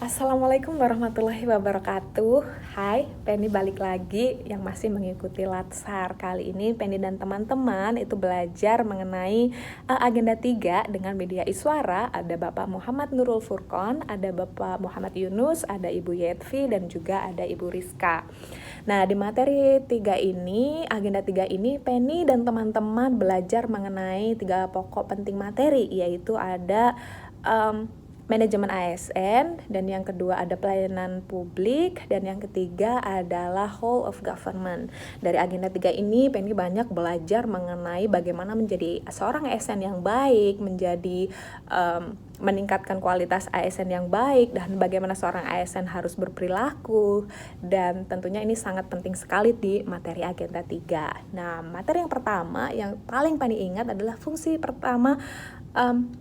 Assalamualaikum warahmatullahi wabarakatuh. Hai, Penny balik lagi yang masih mengikuti Latsar. Kali ini Penny dan teman-teman itu belajar mengenai agenda 3 dengan media Iswara. Ada Bapak Muhammad Nurul Furqon, ada Bapak Muhammad Yunus, ada Ibu Yetvi, dan juga ada Ibu Rizka. Nah, di materi 3 ini, agenda 3 ini, Penny dan teman-teman belajar mengenai 3 pokok penting materi, yaitu ada manajemen ASN, dan yang kedua ada pelayanan publik, dan yang ketiga adalah whole of government. Dari agenda 3 ini Penny banyak belajar mengenai bagaimana menjadi seorang ASN yang baik, menjadi meningkatkan kualitas ASN yang baik, dan bagaimana seorang ASN harus berperilaku, dan tentunya ini sangat penting sekali di materi agenda 3. Nah, materi yang pertama yang paling Penny ingat adalah fungsi pertama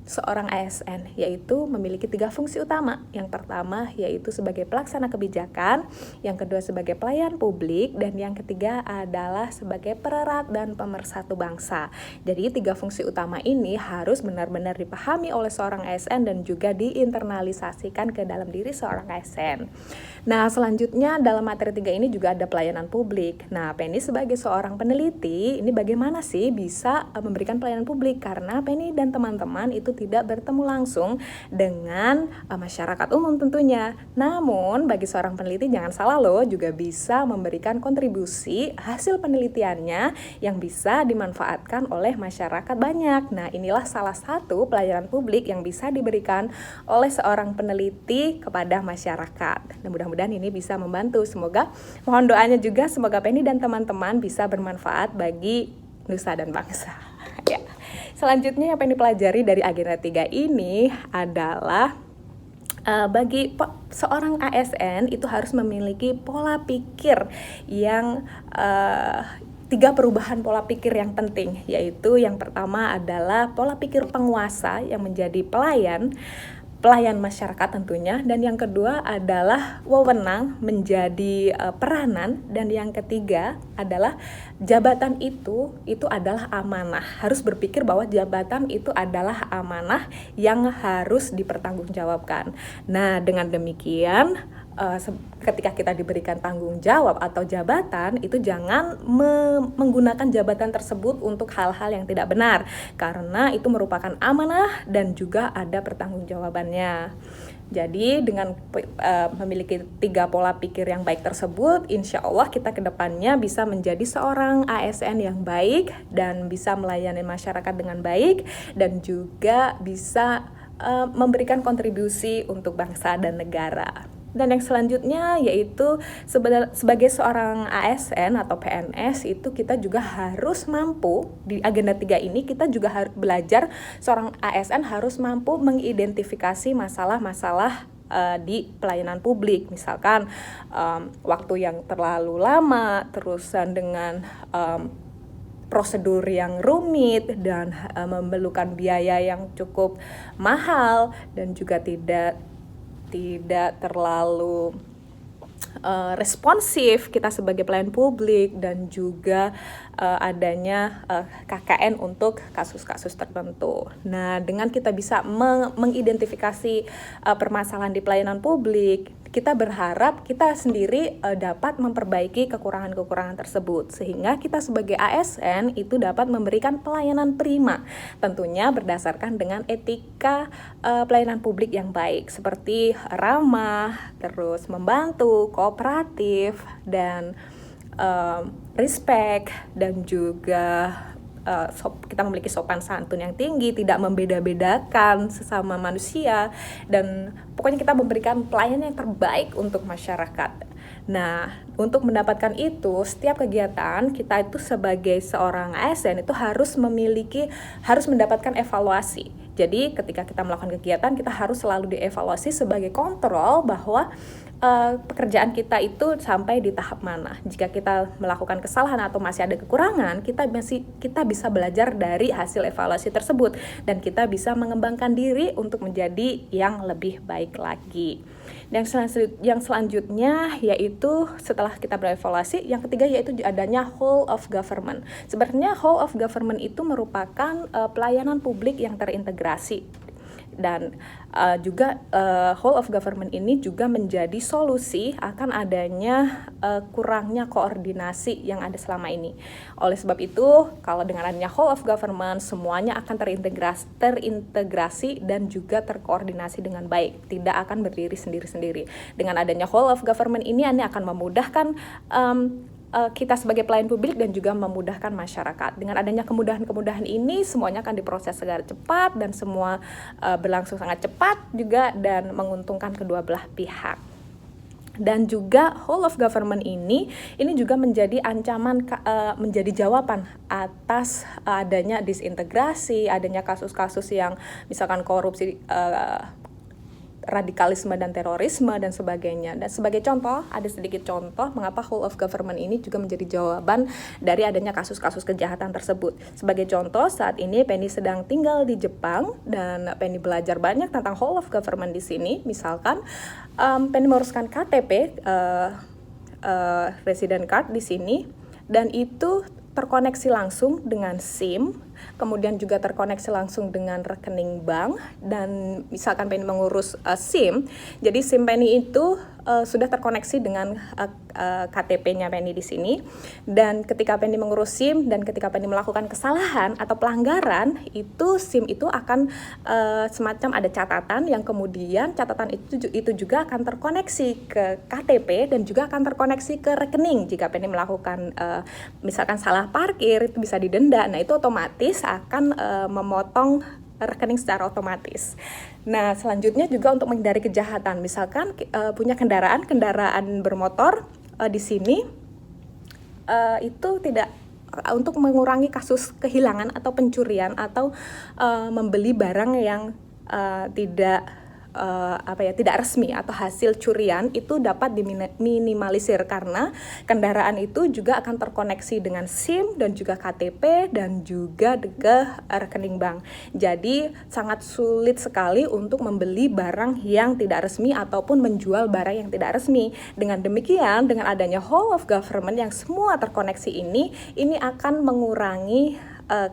seorang ASN, yaitu memiliki 3 fungsi utama. Yang pertama yaitu sebagai pelaksana kebijakan, yang kedua sebagai pelayan publik, dan yang ketiga adalah sebagai pererat dan pemersatu bangsa. Jadi 3 fungsi utama ini harus benar-benar dipahami oleh seorang ASN dan juga diinternalisasikan ke dalam diri seorang ASN. Nah, selanjutnya dalam materi 3 ini juga ada pelayanan publik. Nah, Penny sebagai seorang peneliti, ini bagaimana sih bisa memberikan pelayanan publik? Karena Penny dan teman-teman itu tidak bertemu langsung dengan masyarakat umum tentunya. Namun, bagi seorang peneliti jangan salah loh, juga bisa memberikan kontribusi hasil penelitiannya yang bisa dimanfaatkan oleh masyarakat banyak. Nah, inilah salah satu pelayanan publik yang bisa diberikan oleh seorang peneliti kepada masyarakat. Dan mudah-mudahan ini bisa membantu. Semoga, mohon doanya juga, semoga Penny dan teman-teman bisa bermanfaat bagi nusa dan bangsa. Ya. Selanjutnya yang Penny pelajari dari agenda 3 ini adalah bagi seorang ASN itu harus memiliki pola pikir yang 3 perubahan pola pikir yang penting, yaitu yang pertama adalah pola pikir penguasa yang menjadi pelayan masyarakat tentunya, dan yang kedua adalah wewenang menjadi peranan, dan yang ketiga adalah jabatan itu adalah amanah. Harus berpikir bahwa jabatan itu adalah amanah yang harus dipertanggungjawabkan. Nah, dengan demikian ketika kita diberikan tanggung jawab atau jabatan, itu jangan menggunakan jabatan tersebut untuk hal-hal yang tidak benar, karena itu merupakan amanah dan juga ada pertanggungjawabannya. Jadi dengan memiliki 3 pola pikir yang baik tersebut, insya Allah kita kedepannya bisa menjadi seorang ASN yang baik dan bisa melayani masyarakat dengan baik, dan juga bisa memberikan kontribusi untuk bangsa dan negara. Dan yang selanjutnya yaitu sebagai seorang ASN atau PNS itu kita juga harus mampu, di agenda 3 ini kita juga harus belajar, seorang ASN harus mampu mengidentifikasi masalah-masalah di pelayanan publik. Misalkan waktu yang terlalu lama, terusan dengan prosedur yang rumit dan memerlukan biaya yang cukup mahal, dan juga tidak terlalu responsif kita sebagai pelayan publik, dan juga adanya KKN untuk kasus-kasus tertentu. Nah, dengan kita bisa mengidentifikasi permasalahan di pelayanan publik, kita berharap kita sendiri dapat memperbaiki kekurangan-kekurangan tersebut, sehingga kita sebagai ASN itu dapat memberikan pelayanan prima, tentunya berdasarkan dengan etika pelayanan publik yang baik, seperti ramah, terus membantu, kooperatif, dan respect, dan juga kita memiliki sopan santun yang tinggi, tidak membeda-bedakan sesama manusia, dan pokoknya kita memberikan pelayanan yang terbaik untuk masyarakat. Nah, untuk mendapatkan itu, setiap kegiatan kita itu sebagai seorang ASN itu harus mendapatkan evaluasi. Jadi ketika kita melakukan kegiatan, kita harus selalu dievaluasi sebagai kontrol bahwa pekerjaan kita itu sampai di tahap mana. Jika kita melakukan kesalahan atau masih ada kekurangan, kita bisa belajar dari hasil evaluasi tersebut, dan kita bisa mengembangkan diri untuk menjadi yang lebih baik lagi. Yang selanjutnya yaitu setelah kita berevaluasi, yang ketiga yaitu adanya whole of government. Sebenarnya whole of government itu merupakan pelayanan publik yang terintegrasi terintegrasi. Dan juga whole of government ini juga menjadi solusi akan adanya kurangnya koordinasi yang ada selama ini. Oleh sebab itu, kalau dengan adanya whole of government, semuanya akan terintegrasi dan juga terkoordinasi dengan baik, tidak akan berdiri sendiri-sendiri. Dengan adanya whole of government ini akan memudahkan kita sebagai pelayan publik dan juga memudahkan masyarakat. Dengan adanya kemudahan-kemudahan ini, semuanya akan diproses secara cepat dan semua berlangsung sangat cepat juga dan menguntungkan kedua belah pihak. Dan juga whole of government ini juga menjadi ancaman, menjadi jawaban atas adanya disintegrasi, adanya kasus-kasus yang misalkan korupsi, radikalisme dan terorisme dan sebagainya. Dan sebagai contoh, ada sedikit contoh mengapa whole of government ini juga menjadi jawaban dari adanya kasus-kasus kejahatan tersebut. Sebagai contoh, saat ini Penny sedang tinggal di Jepang dan Penny belajar banyak tentang whole of government di sini. Misalkan Penny menguruskan KTP, resident card di sini, dan itu terkoneksi langsung dengan SIM, kemudian juga terkoneksi langsung dengan rekening bank. Dan misalkan Penny mengurus SIM, jadi SIM Penny itu sudah terkoneksi dengan KTP-nya Penny di sini. Dan ketika Penny mengurus SIM dan ketika Penny melakukan kesalahan atau pelanggaran, itu SIM itu akan semacam ada catatan yang kemudian catatan itu juga akan terkoneksi ke KTP dan juga akan terkoneksi ke rekening. Jika Penny melakukan misalkan salah parkir, itu bisa didenda. Nah, itu otomatis akan memotong rekening secara otomatis. Nah, selanjutnya juga untuk menghindari kejahatan, misalkan punya kendaraan bermotor di sini, itu tidak untuk mengurangi kasus kehilangan atau pencurian atau membeli barang yang tidak resmi atau hasil curian, itu dapat diminimalisir karena kendaraan itu juga akan terkoneksi dengan SIM dan juga KTP dan juga ke rekening bank. Jadi sangat sulit sekali untuk membeli barang yang tidak resmi ataupun menjual barang yang tidak resmi. Dengan demikian, dengan adanya whole of government yang semua terkoneksi ini akan mengurangi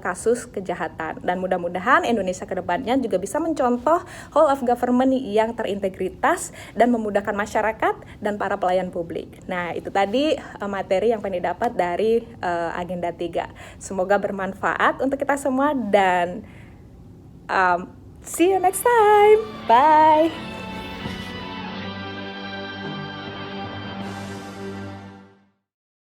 kasus kejahatan. Dan mudah-mudahan Indonesia ke depannya juga bisa mencontoh whole of government yang terintegritas dan memudahkan masyarakat dan para pelayan publik. Nah, itu tadi materi yang Penny dapat dari agenda 3. Semoga bermanfaat untuk kita semua dan see you next time. Bye.